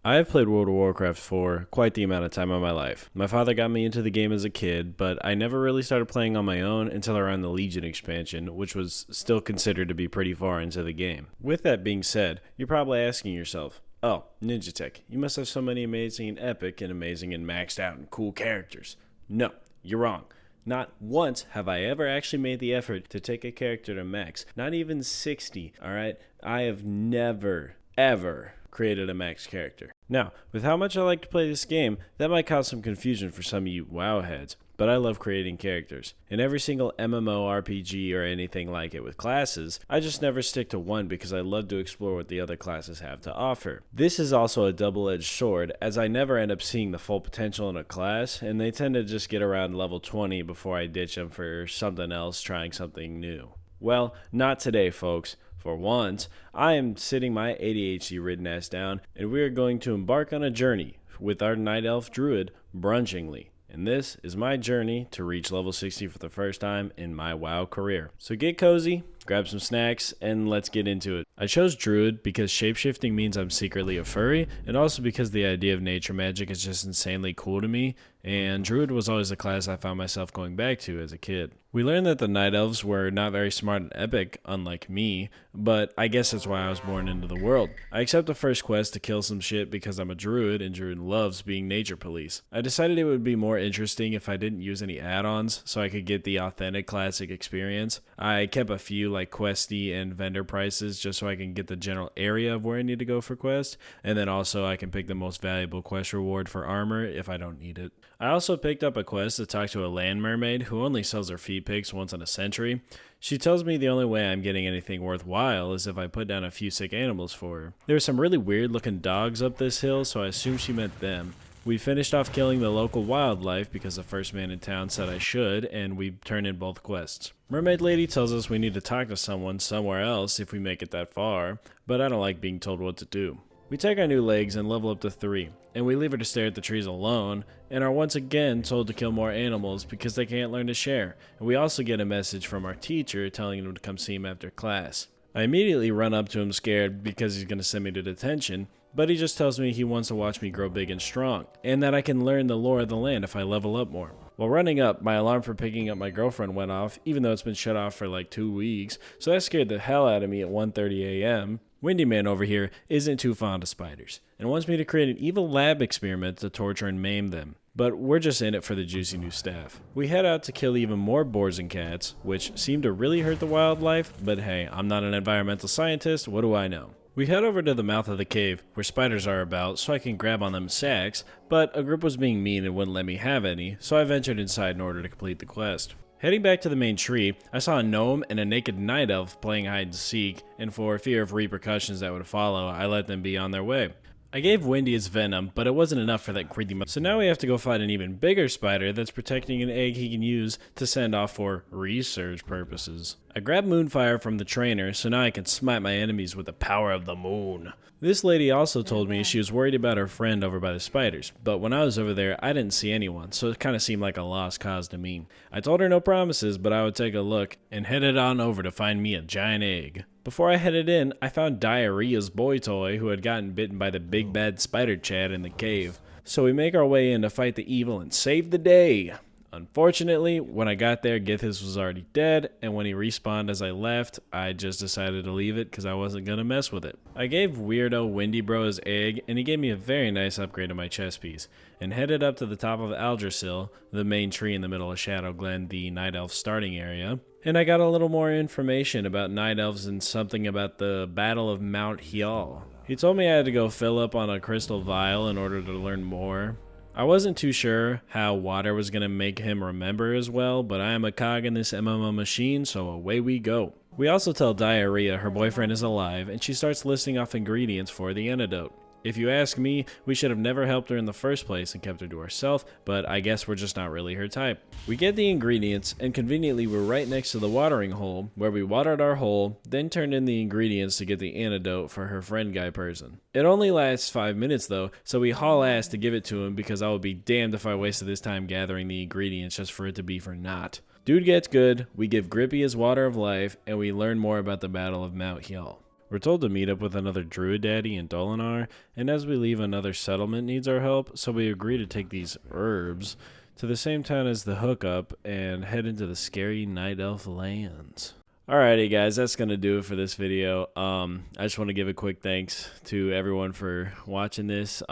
I have played World of Warcraft for quite the amount of time in my life. My father got me into the game as a kid, but I never really started playing on my own until around the Legion expansion, which was still considered to be pretty far into the game. With that being said, you're probably asking yourself, oh, Ninja Tech, you must have so many amazing and epic and amazing and maxed out and cool characters. No, you're wrong. Not once have I ever actually made the effort to take a character to max. Not even 60, alright? I have never, ever created a max character. Now, with how much I like to play this game, that might cause some confusion for some of you WoW heads, but I love creating characters. In every single MMORPG or anything like it with classes, I just never stick to one because I love to explore what the other classes have to offer. This is also a double-edged sword, as I never end up seeing the full potential in a class, and they tend to just get around level 20 before I ditch them for something else, trying something new. Well, not today, folks. For once, I am sitting my ADHD-ridden ass down, and we are going to embark on a journey with our Night Elf Druid, Brunchingly. And this is my journey to reach level 60 for the first time in my WoW career. So get cozy, grab some snacks, and let's get into it. I chose Druid because shapeshifting means I'm secretly a furry, and also because the idea of nature magic is just insanely cool to me, and Druid was always a class I found myself going back to as a kid. We learned that the Night Elves were not very smart and epic, unlike me, but I guess that's why I was born into the world. I accept the first quest to kill some shit because I'm a Druid, and Druid loves being nature police. I decided it would be more interesting if I didn't use any add-ons, so I could get the authentic classic experience. I kept a few like questy and vendor prices just so I can get the general area of where I need to go for quests, and then also I can pick the most valuable quest reward for armor if I don't need it. I also picked up a quest to talk to a land mermaid who only sells her feet pics once in a century. She tells me the only way I'm getting anything worthwhile is if I put down a few sick animals for her. There were some really weird looking dogs up this hill, so I assumed she meant them. We finished off killing the local wildlife because the first man in town said I should, and we turned in both quests. Mermaid Lady tells us we need to talk to someone somewhere else if we make it that far, but I don't like being told what to do. We take our new legs and level up to 3, and we leave her to stare at the trees alone, and are once again told to kill more animals because they can't learn to share. And we also get a message from our teacher telling him to come see him after class. I immediately run up to him scared because he's going to send me to detention, but he just tells me he wants to watch me grow big and strong, and that I can learn the lore of the land if I level up more. While running up, my alarm for picking up my girlfriend went off, even though it's been shut off for like 2 weeks, so that scared the hell out of me at 1:30 a.m. Windy Man over here isn't too fond of spiders, and wants me to create an evil lab experiment to torture and maim them. But we're just in it for the juicy new staff. We head out to kill even more boars and cats, which seem to really hurt the wildlife, but hey, I'm not an environmental scientist, what do I know? We head over to the mouth of the cave, where spiders are about, so I can grab on them sacks, but a group was being mean and wouldn't let me have any, so I ventured inside in order to complete the quest. Heading back to the main tree, I saw a gnome and a naked night elf playing hide and seek, and for fear of repercussions that would follow, I let them be on their way. I gave Wendy his venom, but it wasn't enough for that greedy so now we have to go fight an even bigger spider that's protecting an egg he can use to send off for research purposes. I grabbed Moonfire from the trainer, so now I can smite my enemies with the power of the moon. This lady also told me she was worried about her friend over by the spiders, but when I was over there, I didn't see anyone, so it kind of seemed like a lost cause to me. I told her no promises, but I would take a look, and headed on over to find me a giant egg. Before I headed in, I found Diarrhea's boy toy who had gotten bitten by the big bad spider chad in the cave. So we make our way in to fight the evil and save the day. Unfortunately, when I got there, Githis was already dead, and when he respawned as I left, I just decided to leave it because I wasn't going to mess with it. I gave weirdo Windy Bro his egg, and he gave me a very nice upgrade to my chest piece, and headed up to the top of Aldrassil, the main tree in the middle of Shadowglen, the Night Elf starting area, and I got a little more information about Night Elves and something about the Battle of Mount Hial. He told me I had to go fill up on a crystal vial in order to learn more. I wasn't too sure how water was going to make him remember as well, but I am a cog in this MMO machine, so away we go. We also tell Diarrhea her boyfriend is alive, and she starts listing off ingredients for the antidote. If you ask me, we should have never helped her in the first place and kept her to herself, but I guess we're just not really her type. We get the ingredients, and conveniently we're right next to the watering hole, where we watered our hole, then turned in the ingredients to get the antidote for her friend guy person. It only lasts 5 minutes though, so we haul ass to give it to him because I would be damned if I wasted this time gathering the ingredients just for it to be for naught. Dude gets good, we give Grippy his water of life, and we learn more about the Battle of Mount Hial. We're told to meet up with another druid daddy in Dolinar, and as we leave, another settlement needs our help, so we agree to take these herbs to the same town as the hookup and head into the scary night elf lands. Alrighty guys, that's going to do it for this video. I just want to give a quick thanks to everyone for watching this.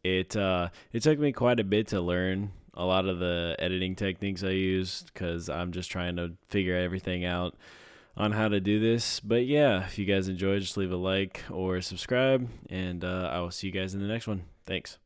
It took me quite a bit to learn a lot of the editing techniques I used because I'm just trying to figure everything out on how to do this. But yeah, if you guys enjoyed, just leave a like or subscribe, and I will see you guys in the next one. Thanks.